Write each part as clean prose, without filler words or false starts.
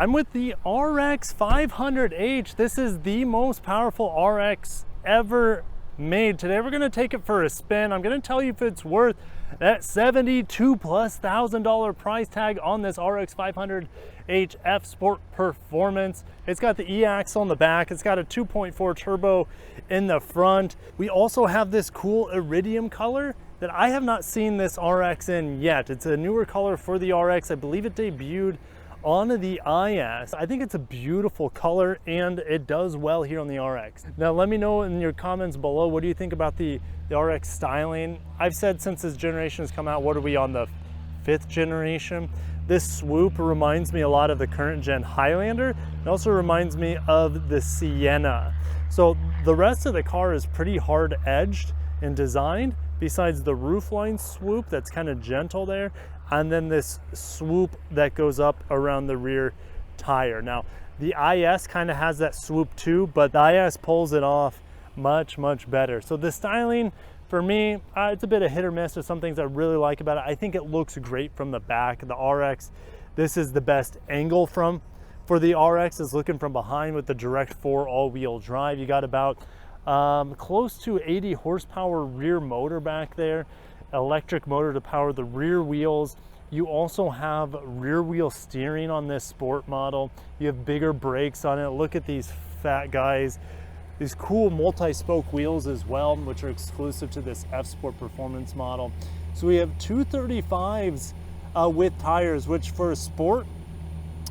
I'm with the RX 500H. This is the most powerful RX ever made. Today we're gonna take it for a spin. I'm gonna tell you if it's worth that $72,000+ price tag on this RX 500H F Sport Performance. It's got the E-axle on the back. It's got a 2.4 turbo in the front. We also have this cool iridium color that I have not seen this RX in yet. It's a newer color for the RX. I believe it debuted on the IS. I think it's a beautiful color and it does well here on the RX. Now let me know in your comments below, what do you think about the RX styling? I've said since this generation has come out, what are we on, the 5th generation? This swoop reminds me a lot of the current gen Highlander. It also reminds me of the Sienna. So the rest of the car is pretty hard edged and designed, besides the roofline swoop that's kind of gentle there, and then this swoop that goes up around the rear tire. Now, the IS kind of has that swoop too, but the IS pulls it off much, much better. So the styling, for me, it's a bit of hit or miss. There's some things I really like about it. I think it looks great from the back. The RX, this is the best angle for the RX, is looking from behind with the direct 4 all-wheel drive. You got about close to 80 horsepower rear motor back there, electric motor to power the rear wheels. You also have rear wheel steering on this sport model. You have bigger brakes on it. Look at these fat guys. These cool multi-spoke wheels as well, which are exclusive to this F Sport Performance model. So we have 235s with tires, which for a sport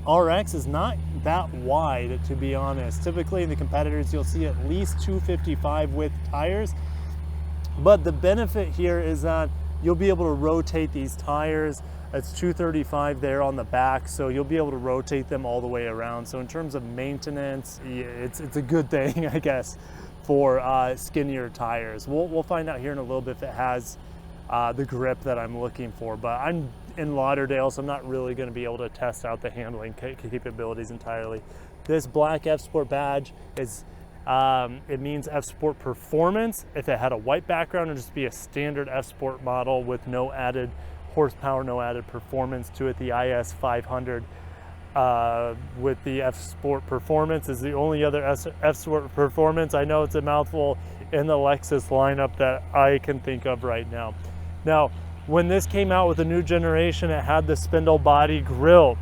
RX is not that wide, to be honest. Typically in the competitors, you'll see at least 255 with tires. But the benefit here is that you'll be able to rotate these tires. It's 235 there on the back, so you'll be able to rotate them all the way around. So in terms of maintenance, it's a good thing, I guess, for skinnier tires. We'll find out here in a little bit if it has the grip that I'm looking for, but I'm in Lauderdale, so I'm not really going to be able to test out the handling capabilities entirely. This black F Sport badge is it means F Sport Performance. If it had a white background, it would just be a standard F Sport model with no added horsepower, no added performance to it. The IS 500 with the F Sport Performance is the only other F Sport Performance. I know it's a mouthful in the Lexus lineup that I can think of right now. Now, when this came out with the new generation, it had the spindle body grille,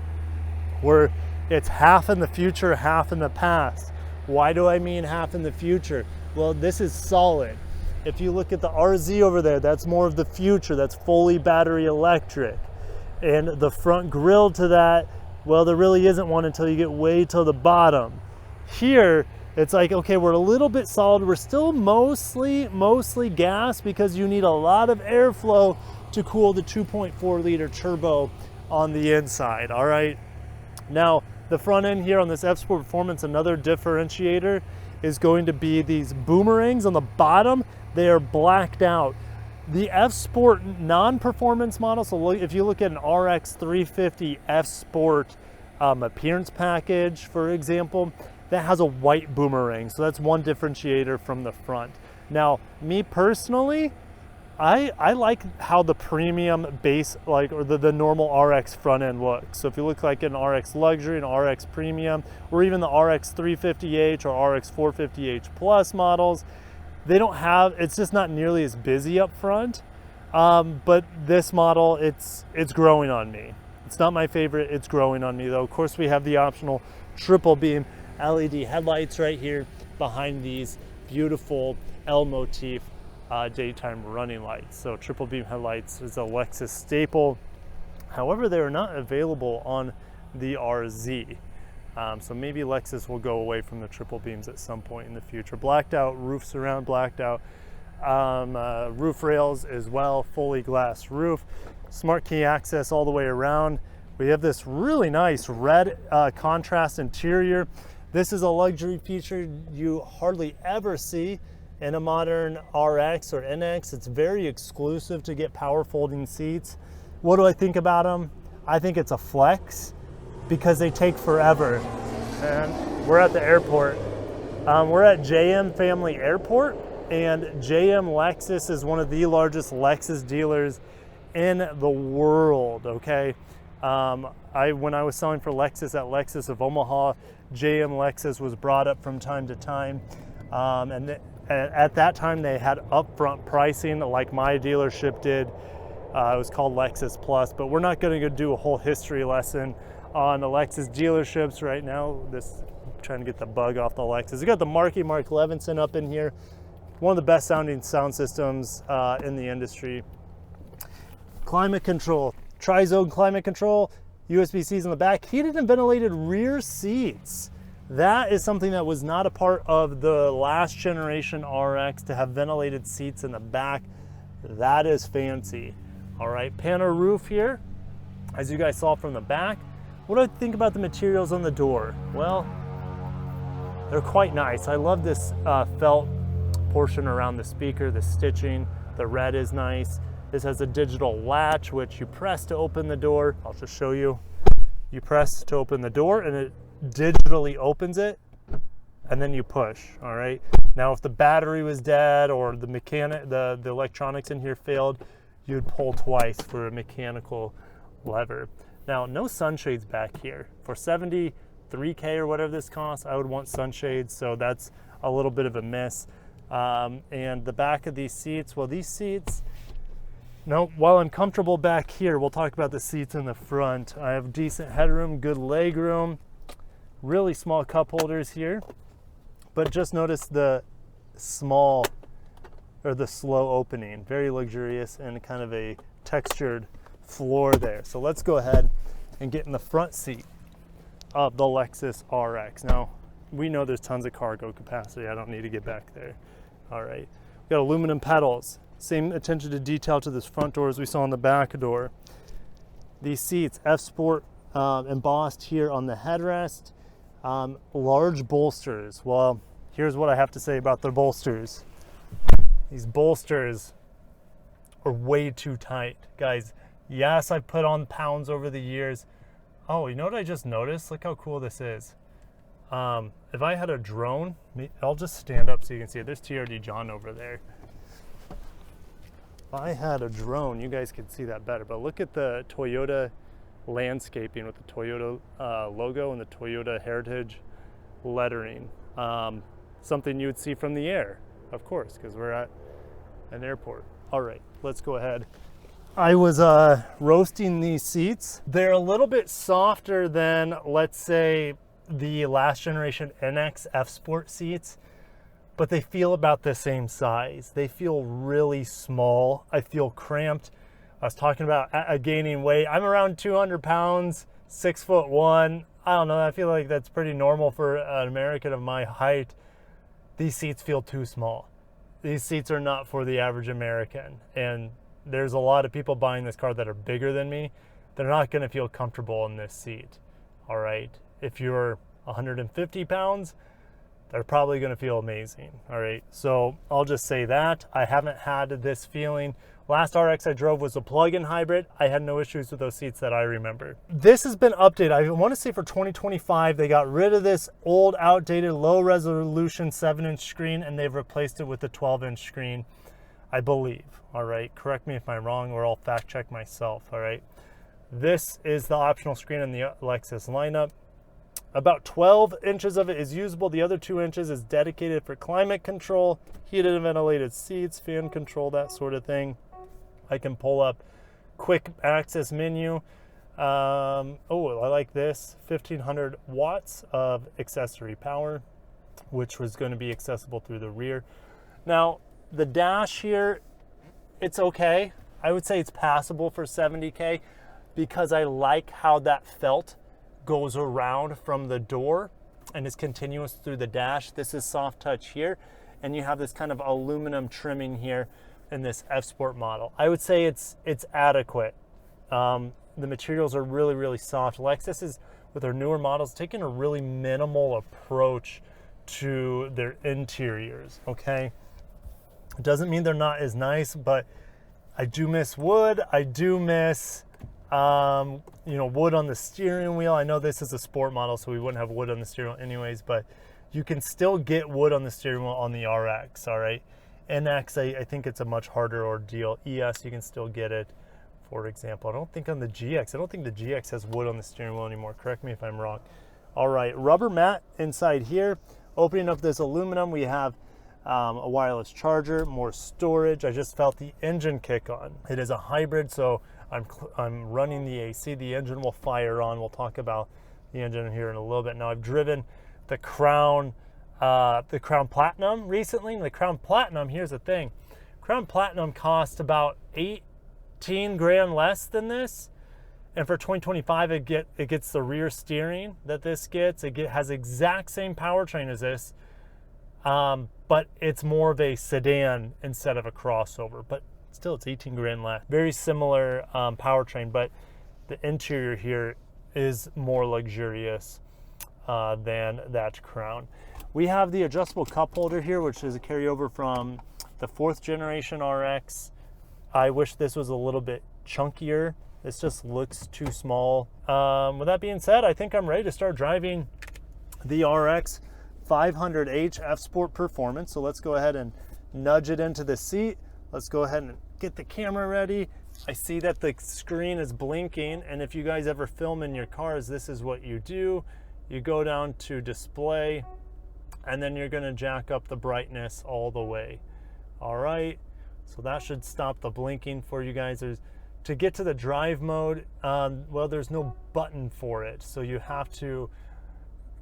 where it's half in the future, half in the past. Why do I mean half in the future? Well, this is solid. If you look at the RZ over there, that's more of the future. That's fully battery electric. And the front grille to that, well, there really isn't one until you get way to the bottom. Here, it's like, okay, we're a little bit solid. We're still mostly gas, because you need a lot of airflow to cool the 2.4 liter turbo on the inside, all right? Now, the front end here on this F Sport Performance, another differentiator is going to be these boomerangs on the bottom. They are blacked out. The F Sport non-performance model, so if you look at an RX 350 F Sport appearance package, for example, that has a white boomerang. So that's one differentiator from the front. Now, me personally, I like how the premium base, or the normal RX front end looks. So if you look like an RX Luxury, an RX Premium, or even the RX 350H or RX 450H Plus models, they don't have, it's just not nearly as busy up front. But this model, it's growing on me. It's not my favorite, it's growing on me though. Of course, we have the optional triple beam LED headlights right here behind these beautiful L motif daytime running lights. So triple beam headlights is a Lexus staple. However, they are not available on the RZ. So maybe Lexus will go away from the triple beams at some point in the future. Blacked out roof surround, blacked out roof rails as well, fully glass roof, smart key access all the way around. We have this really nice red contrast interior. This is a luxury feature you hardly ever see in a modern RX or NX. It's very exclusive to get power folding seats. What do I think about them? I think it's a flex because they take forever. And we're at the airport. We're at JM Family Airport, and JM Lexus is one of the largest Lexus dealers in the world, okay? When I was selling for Lexus at Lexus of Omaha, JM Lexus was brought up from time to time. At that time, they had upfront pricing like my dealership did. It was called Lexus Plus, but we're not going to do a whole history lesson on the Lexus dealerships right now. I'm trying to get the bug off the Lexus. You got the Mark Levinson up in here. One of the best sounding sound systems in the industry. Climate control, tri-zone climate control, USB-Cs in the back, heated and ventilated rear seats. That is something that was not a part of the last generation RX, to have ventilated seats in the back. That is fancy. All right, panel roof here, as you guys saw from the back. What do I think about the materials on the door? Well, they're quite nice. I love this felt portion around the speaker, the stitching. The red is nice. This has a digital latch, which you press to open the door. I'll just show you. You press to open the door and it digitally opens it, and then you push. All right. Now, if the battery was dead or the electronics in here failed, you'd pull twice for a mechanical lever. Now, no sunshades back here. For $73K or whatever this costs, I would want sunshades, so that's a little bit of a miss. And the back of these seats, well, these seats, no, while I'm comfortable back here, we'll talk about the seats in the front. I have decent headroom, good leg room, really small cup holders here, but just notice the slow opening, very luxurious, and kind of a textured floor there. So let's go ahead and get in the front seat of the Lexus RX. Now, we know there's tons of cargo capacity. I don't need to get back there. All right, we got aluminum pedals. Same attention to detail to this front door as we saw on the back door. These seats, F Sport embossed here on the headrest. Large bolsters. Well, here's what I have to say about the bolsters. These bolsters are way too tight, guys. Yes, I've put on pounds over the years. Oh, you know what I just noticed? Look how cool this is. If I had a drone, I'll just stand up so you can see it. There's TRD John over there. If I had a drone, you guys could see that better. But look at the Toyota landscaping with the Toyota logo and the Toyota Heritage lettering. Something you would see from the air, of course, because we're at an airport. All right, let's go ahead. I was roasting these seats. They're a little bit softer than, let's say, the last generation NX F Sport seats, but they feel about the same size. They feel really small. I feel cramped. I was talking about gaining weight. I'm around 200 pounds, 6'1". I don't know, I feel like that's pretty normal for an American of my height. These seats feel too small. These seats are not for the average American. And there's a lot of people buying this car that are bigger than me. They're not gonna feel comfortable in this seat, all right? If you're 150 pounds, they're probably gonna feel amazing, all right? So I'll just say that. I haven't had this feeling. Last RX I drove was a plug-in hybrid. I had no issues with those seats that I remember. This has been updated. I wanna say for 2025, they got rid of this old, outdated, low resolution 7-inch screen and they've replaced it with a 12-inch screen, I believe, all right? Correct me if I'm wrong or I'll fact check myself, all right? This is the optional screen in the Lexus lineup. About 12 inches of it is usable. The other 2 inches is dedicated for climate control, heated and ventilated seats, fan control, that sort of thing. I can pull up quick access menu. Oh, I like this, 1500 watts of accessory power, which was going to be accessible through the rear. Now, the dash here, it's okay. I would say it's passable for 70K because I like how that felt goes around from the door and is continuous through the dash. This is soft touch here, and you have this kind of aluminum trimming here in this F Sport model. I would say it's adequate. The materials are really, really soft. Lexus is, with their newer models, taking a really minimal approach to their interiors, okay? It doesn't mean they're not as nice, but I do miss wood. I do miss wood on the steering wheel. I know this is a sport model, so we wouldn't have wood on the steering wheel anyways, but you can still get wood on the steering wheel on the RX, all right? NX, I think it's a much harder ordeal. ES, you can still get it for example. I don't think on the GX, I don't think the GX has wood on the steering wheel anymore. Correct me if I'm wrong. All right, rubber mat inside here. Opening up this aluminum, we have a wireless charger, more storage. I just felt the engine kick on. It is a hybrid, so I'm running the AC. The engine will fire on. We'll talk about the engine here in a little bit. Now I've driven the Crown Platinum recently. The Crown Platinum, here's the thing. Crown Platinum cost about 18 grand less than this. And for 2025, it gets the rear steering that this gets. It has exact same powertrain as this, but it's more of a sedan instead of a crossover. But still, it's 18 grand less. Very similar powertrain, but the interior here is more luxurious than that Crown. We have the adjustable cup holder here, which is a carryover from the 4th generation RX. I wish this was a little bit chunkier. This just looks too small. With that being said, I think I'm ready to start driving the RX 500h F Sport Performance. So let's go ahead and nudge it into the seat. Let's go ahead and get the camera ready. I see that the screen is blinking, and if you guys ever film in your cars, this is what you do. You go down to display, and then you're gonna jack up the brightness all the way. All right, so that should stop the blinking for you guys. To get to the drive mode, well, there's no button for it, so you have to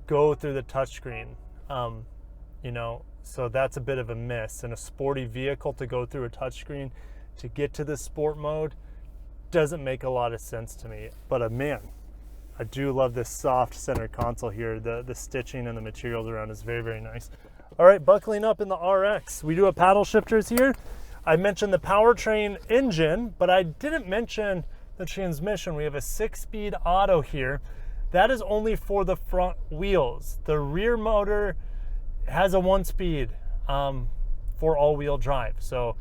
go through the touchscreen. You know, so that's a bit of a miss. In a sporty vehicle, to go through a touchscreen to get to the sport mode doesn't make a lot of sense to me. But man, I do love this soft center console here. The stitching and the materials around is very, very nice. All right, buckling up in the RX. We do have paddle shifters here. I mentioned the powertrain engine, but I didn't mention the transmission. We have a 6-speed auto here. That is only for the front wheels. The rear motor has a 1-speed for all-wheel drive. So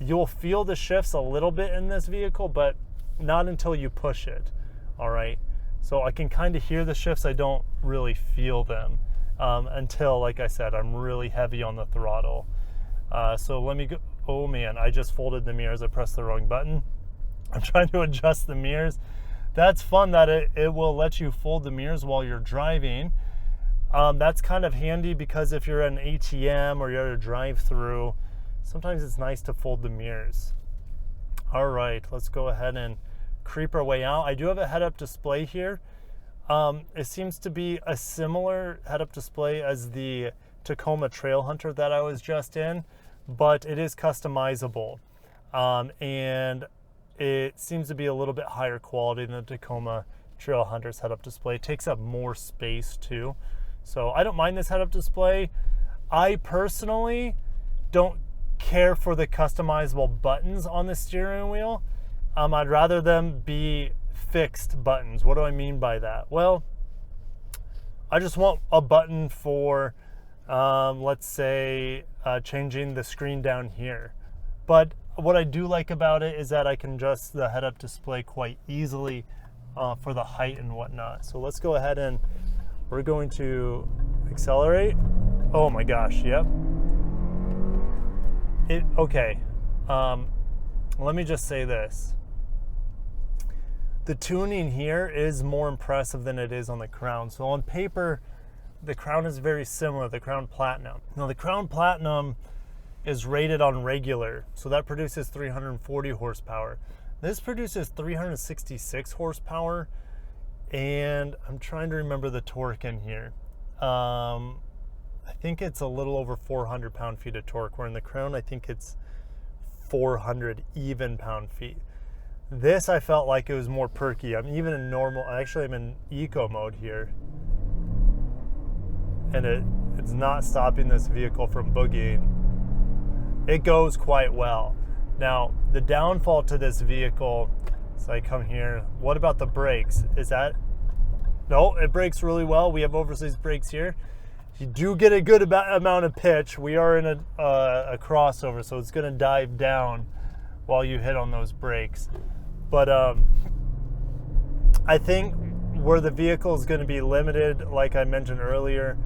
you'll feel the shifts a little bit in this vehicle, but not until you push it, all right? So I can kind of hear the shifts. I don't really feel them until, like I said, I'm really heavy on the throttle. So let me go. Oh man, I just folded the mirrors. I pressed the wrong button. I'm trying to adjust the mirrors. That's fun that it will let you fold the mirrors while you're driving. That's kind of handy because if you're at an ATM or you're at a drive-through, sometimes it's nice to fold the mirrors. All right, let's go ahead and creep our way out. I do have a head-up display here. It seems to be a similar head-up display as the Tacoma Trailhunter that I was just in, but it is customizable, and it seems to be a little bit higher quality than the Tacoma Trailhunter's head-up display. It takes up more space too, so I don't mind this head-up display. I personally don't care for the customizable buttons on the steering wheel. I'd rather them be fixed buttons. What do I mean by that? Well, I just want a button for let's say changing the screen down here. But what I do like about it is that I can adjust the head-up display quite easily for the height and whatnot. So let's go ahead and we're going to accelerate. Oh my gosh, yep. Okay, let me just say this. The tuning here is more impressive than it is on the Crown. So on paper, the Crown is very similar, the Crown Platinum. Now the Crown Platinum is rated on regular, so that produces 340 horsepower. This produces 366 horsepower, and I'm trying to remember the torque in here. I think it's a little over 400 pound-feet of torque, where in the Crown I think it's 400 even pound-feet. This I felt like it was more perky. I'm even in normal, actually I'm in eco mode here, and it's not stopping this vehicle from boogieing. It goes quite well. Now, the downfall to this vehicle, so I come here, what about the brakes? Is that, no, it brakes really well. We have oversized brakes here. You do get a good amount of pitch. We are in a crossover, so it's gonna dive down while you hit on those brakes. But I think where the vehicle is gonna be limited, like I mentioned earlier,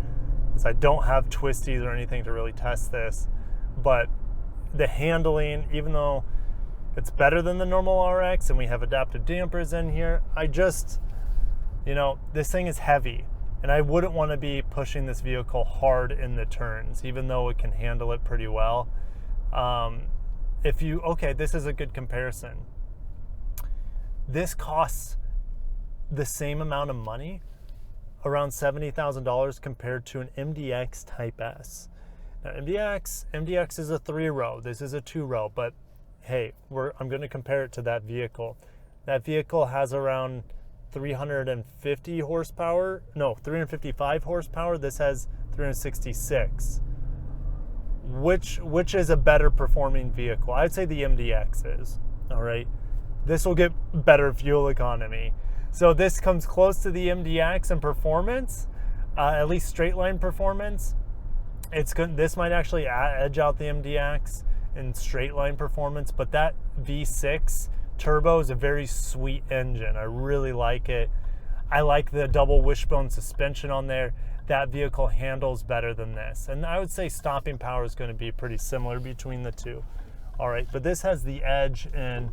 is I don't have twisties or anything to really test this, but the handling, even though It's better than the normal RX, and we have adaptive dampers in here. I just, you know, this thing is heavy, and I wouldn't want to be pushing this vehicle hard in the turns, even though it can handle it pretty well. Okay, this is a good comparison. This costs the same amount of money, around $70,000, compared to an MDX Type S. Now, MDX is a 3-row. This is a 2-row, but hey, I'm going to compare it to that vehicle. That vehicle has around 350 horsepower. No, 355 horsepower. This has 366. Which is a better performing vehicle? I'd say the MDX is. All right. This will get better fuel economy. So this comes close to the MDX in performance, at least straight line performance. It's good. This might actually edge out the MDX in straight line performance, but that V6 turbo is a very sweet engine. I really like it. I like the double wishbone suspension on there. That vehicle handles better than this. And I would say stopping power is going to be pretty similar between the two. All right, but this has the edge in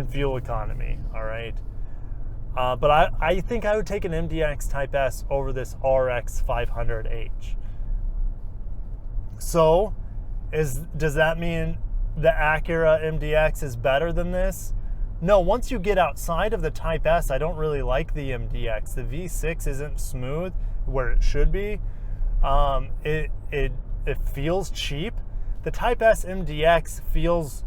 fuel economy. All right. But I think I would take an MDX Type S over this RX 500H. So, does that mean the Acura MDX is better than this? No, once you get outside of the Type S, I don't really like the MDX. The V6 isn't smooth where it should be. It feels cheap. The Type S MDX feels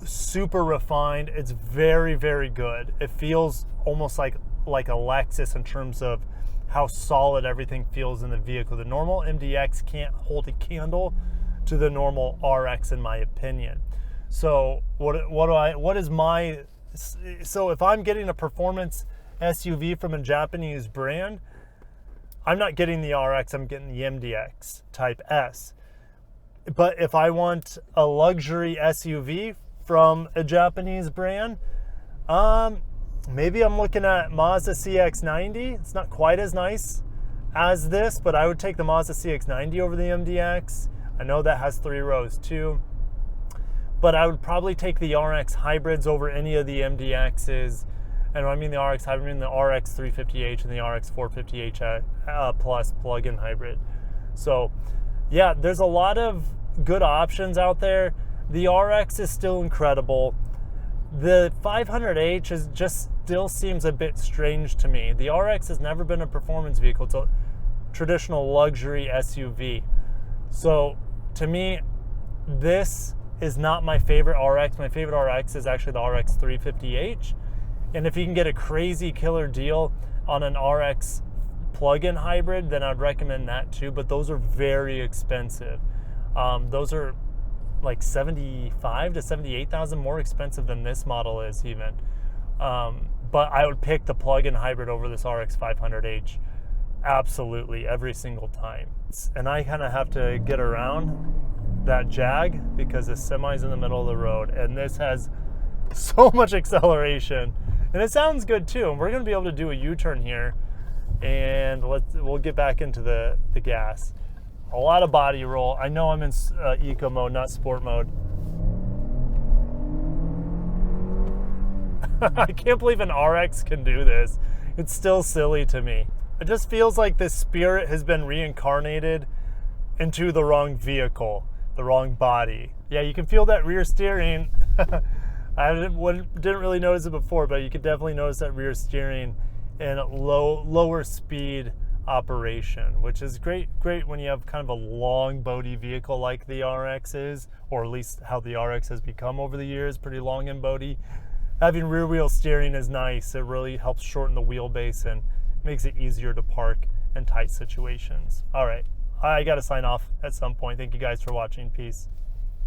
super refined. It's very, very good. It feels almost like a Lexus in terms of how solid everything feels in the vehicle. The normal MDX can't hold a candle to the normal RX, in my opinion. So so if I'm getting a performance SUV from a Japanese brand, I'm not getting the RX, I'm getting the MDX Type S. But if I want a luxury SUV from a Japanese brand, maybe I'm looking at Mazda CX-90. It's not quite as nice as this, but I would take the Mazda CX-90 over the MDX. I know that has 3 rows too, but I would probably take the RX hybrids over any of the MDXs. And when I mean the RX hybrid, I mean the RX 350H and the RX 450H plus plug-in hybrid. So yeah, there's a lot of good options out there. The RX is still incredible. The 500H still seems a bit strange to me. The RX has never been a performance vehicle. It's a traditional luxury SUV. So to me, this is not my favorite RX. My favorite RX is actually the RX 350H. And if you can get a crazy killer deal on an RX plug-in hybrid, then I'd recommend that too. But those are very expensive. Those are like $75,000 to $78,000 more expensive than this model is even. But I would pick the plug-in hybrid over this RX 500H absolutely every single time. And I kind of have to get around that Jag because the semi's in the middle of the road, and this has so much acceleration, and it sounds good too. And we're going to be able to do a U-turn here, and we'll get back into the gas. A lot of body roll. I know I'm in eco mode, not sport mode. I can't believe an RX can do this. It's still silly to me. It just feels like this spirit has been reincarnated into the wrong vehicle, the wrong body. Yeah, you can feel that rear steering. I didn't really notice it before, but you could definitely notice that rear steering in lower speed operation, which is great when you have kind of a long body vehicle like the RX is, or at least how the RX has become over the years, pretty long in body. Having rear wheel steering is nice. It really helps shorten the wheelbase and makes it easier to park in tight situations. All right, I got to sign off at some point. Thank you guys for watching. Peace.